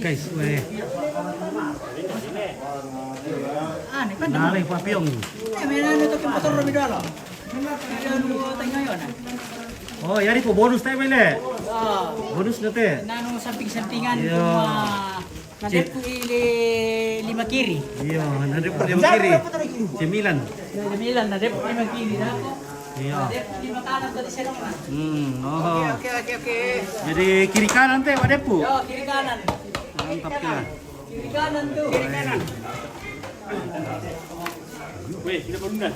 guys, weh. Nalay papyong. Oh, yari po bonus tayo mele. Bonus na te. Nano samping-sampingan Iya. Nandiyan po 5 kiri. Iya, nandiyan po 5 kiri. Cemilan. Milan, nandiyan po 5 kiri na ako. Iya. Nandiyan po 5 kanan tadi sa naman. Oh. Oke. Jadi kiri kanan teh wadah po. Yo, kiri kanan. Mantap ya. Kiri kanan tuh. Kiri kanan. Weh, kita berundang.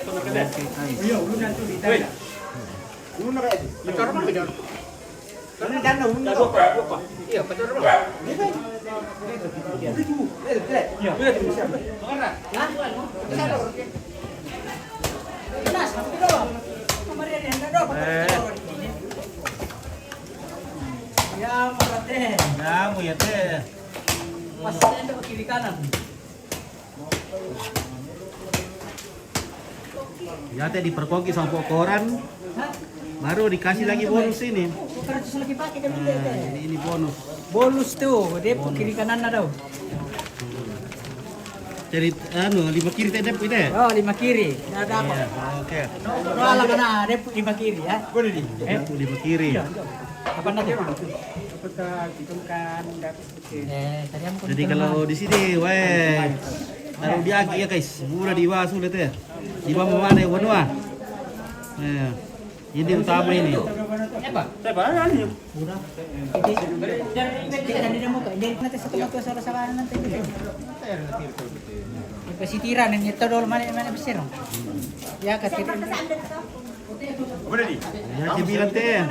Tolong kedai. Iya, ulunan tuh di Weh, Ulunan kayak. Betul apa betul? Karena dana ulunan. apa? Iya, betul apa? Iya. Mana? Ya, berarti. Ya, mau ya teh. Pas ada kiri kanan. Ya teh diperkoki sama koran. Baru dikasih lagi bonus ini. Bukan terus lagi pakai kan Nah, jadi ini bonus. bonus tuh, dia kiri kanan ada. Jadi anu 5 kiri teh dep itu. Oh, 5 kiri. Ada apa? Iya, oke. Soalnya kan ada 5 kiri ya. Boleh di. Dep 5 kiri. Apa nanti? Hitungkan tadi aku Jadi kalau di sini, weh, taruh di aki ya guys, murah di bawah sudah teh. Di bawah mana ya wanua? Nah, ini utama ini. apa? Saya barang ni. Murah. Jadi mau ke jadi nanti satu waktu sama nanti. Pesitiran yang itu dulu mana besar. Ya ketika. Boleh di. Ya, cemilan teh.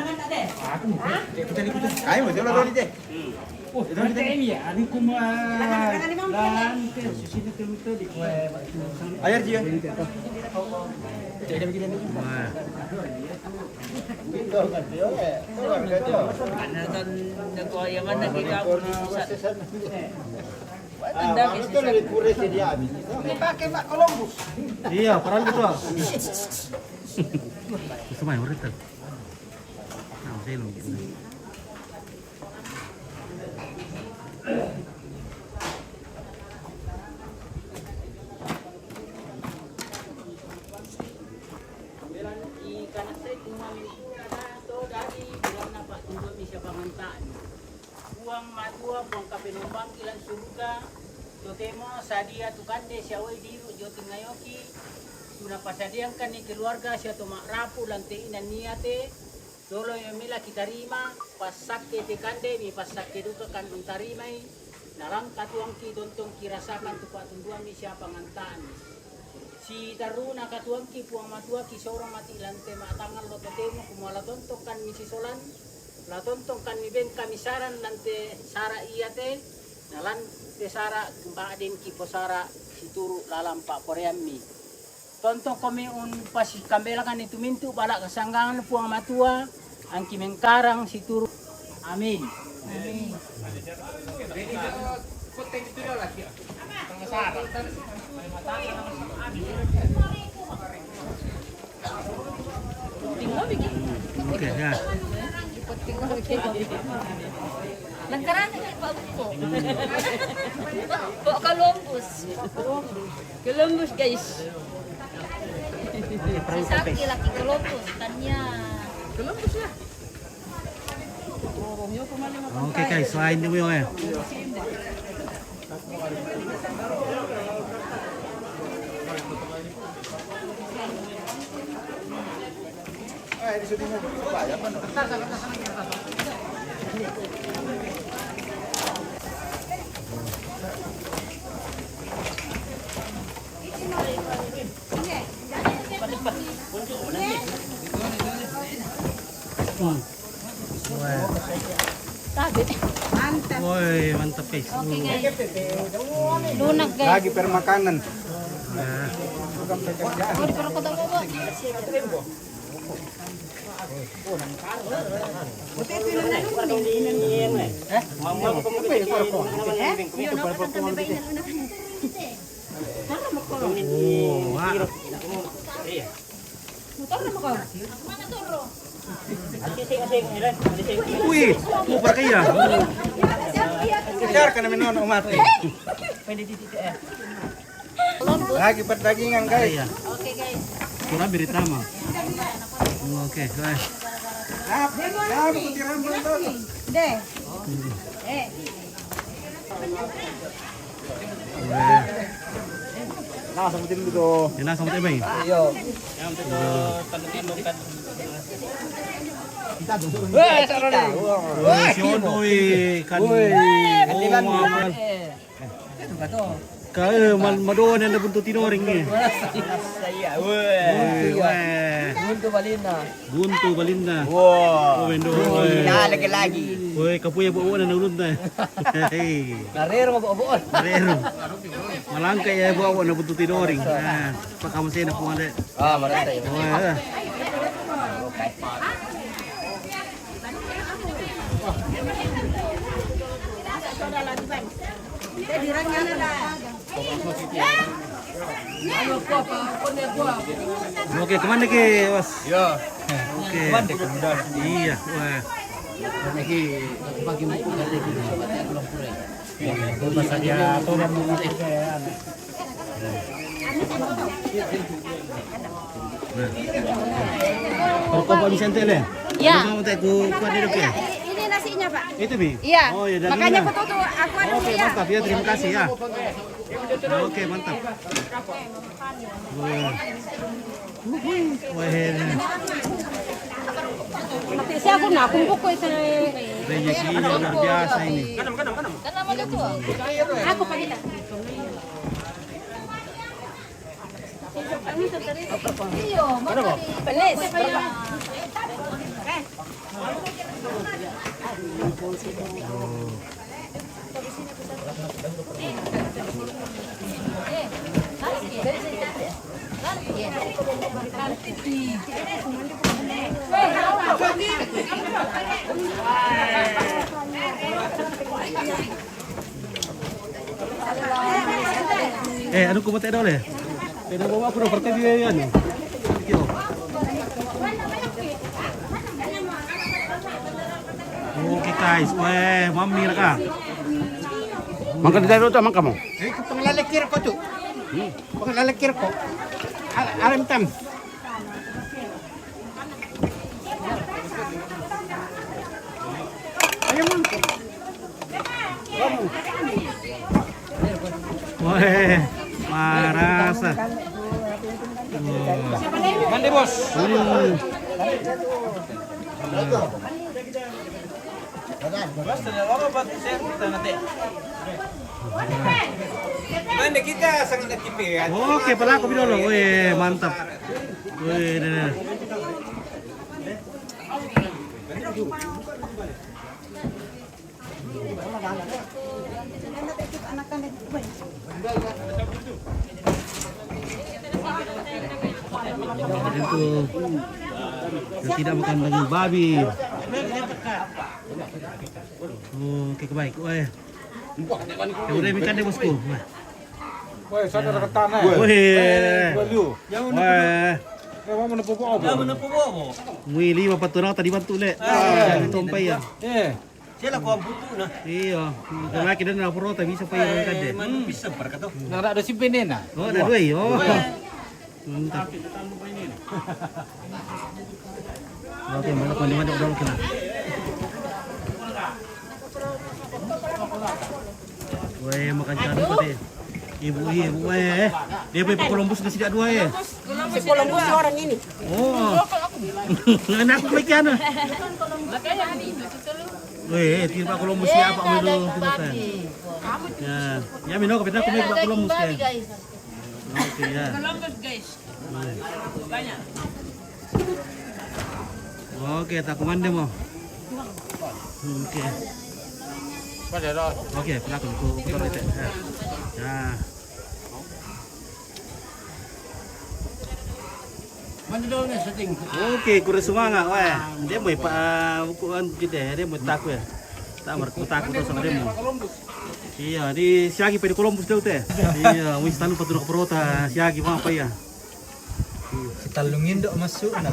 Ayo, mau jalan dulu deh. Oh, ini ya, ini kumaha. Dan sini tuh di Ayar dia. jadi begini. Wah, Mana kan nagwayaman na kita pusat. Anda kasi pakai Pak Columbus. iya, peran gitu. Itu mah murid tuh. Nah, saya lu gitu. Buang matua, buang kapenumpang, ilan surga, totemo, sadia tukande, siawai diru, jotin ngayoki, tuna pasadiangkan ni keluarga, siya tumak rapu, lantai inan niate, dolo yung mila kita rima, pasakke tekande, mi pasakke duka kandung tarimay, nalang katuang ki tontong kirasakan tupatundua mi siya pangantaan. Si taruna katuang ki puang matua ki seorang mati lantai matangan lo totemo, kumala tontong kan mi sisolan, la tontong kan mi ben kami saran lante sara iate nalan te sara kumbaden ki posara situru lalam pak poreammi tontong kami un pas kambela kan itu mintu bala kasanggangan puang matua angki mengkarang situru amin amin Oke, ya. Langkaran na Pak Buko. Po Columbus. Columbus guys. Si Sakti laki Columbus. Tanya. Columbus ya. Oke guys, selain itu ya. Mantap. Woi, mantap guys. Oke guys. Lunak guys. Lagi permakanan. Nah, Oh di perkotaan po. oh, wah. Motor na mo ko. Mana toro? Wih, mau pergi ya? biarkan minum mati. Lagi perdagingan guys. Iya. Oke guys. Kurang berita mah. Oke, guys. Deh. Nah, sebutin dulu. Enak sama teh, Bang. Iya. Woi, sion oi kan. Kau madoan yang buntu tidoring ni. Buntu Balinda. Wow. Oh, bendo. Lagi. Woi, kapuya buo na nulun na. Hey. Narero mo buon. Marero. Malangka ya buo na buntu tidoring. Ah, pakamusin na po ande. Ah, maranta yun. Oh, Oke, kemana ke, Bos? Yo. Oke. Mande kemudian. Iya, wah. Lagi pagi mau lagi di Masa dia turun Kalau kau Pak Vicente le? Ya. Kamu tak ku kuat hidup ya? Ini nasinya Pak. Itu bi? Iya. Oh ya, dan Makanya dulu. foto tuh aku ada Oke, ya. mantap ya, terima kasih ya. Oke, mantap. Wah. Mati siya ako na kumpuk ko isa. Rezeki luar biasa ini. Kana mo dito. Ako pa kita. Iyo, Beles. Ano ko mati daw le? Pwede mo ako na parte dia yan. Yo. Oke guys, weh, mami ka. Mangka dari itu mangka mo. Panglalakir ko tu. Panglalakir ko. Alam tam. Ayo mangka. Weh, marasa. Mandi bos. Mandi kita sangat aktif. Oke, pala ako binolo. Weh, mantap. Weh, nah. Itu yang tidak makan daging babi. Oke, baik. Weh. Udah ikan deh bosku. Woi, saudara ketana. Weh. Jangan Weh. mau menepu apa? Wili mapatunang tadi bantu le. Jangan tumpay ya. Sila ko ang buto na. Iyo. Kaya kita na puro tabi bisa pa yung kade. Bisa par ka to. Nara do simpinin na. Oh, na duwe. Oh. Mantap. Oke, mana ko naman daw kina. Weh, makan cari pati. Ibu, weh. Dia pergi ke Columbus ke sini dua ya. Si Columbus orang ini. Oh. Anak aku lagi ana. Weh, tiba Columbus siapa mau dulu kita. Ya, ya mino kita aku ke Columbus ya. Oke ya. Columbus guys. Banyak. Oke, tak komande mo. Oke. Oke, pelakon ko putar itu. Ya. Oke, kurang semangat, wah. Dia mau bukuan kita, dia mau takut ya. Tak merku takut tuh sama dia mau. Iya, di siagi pada Columbus dulu teh. Iya, wis tanu patulok perota, siagi mau apa ya? Kita lungin dok masuk na.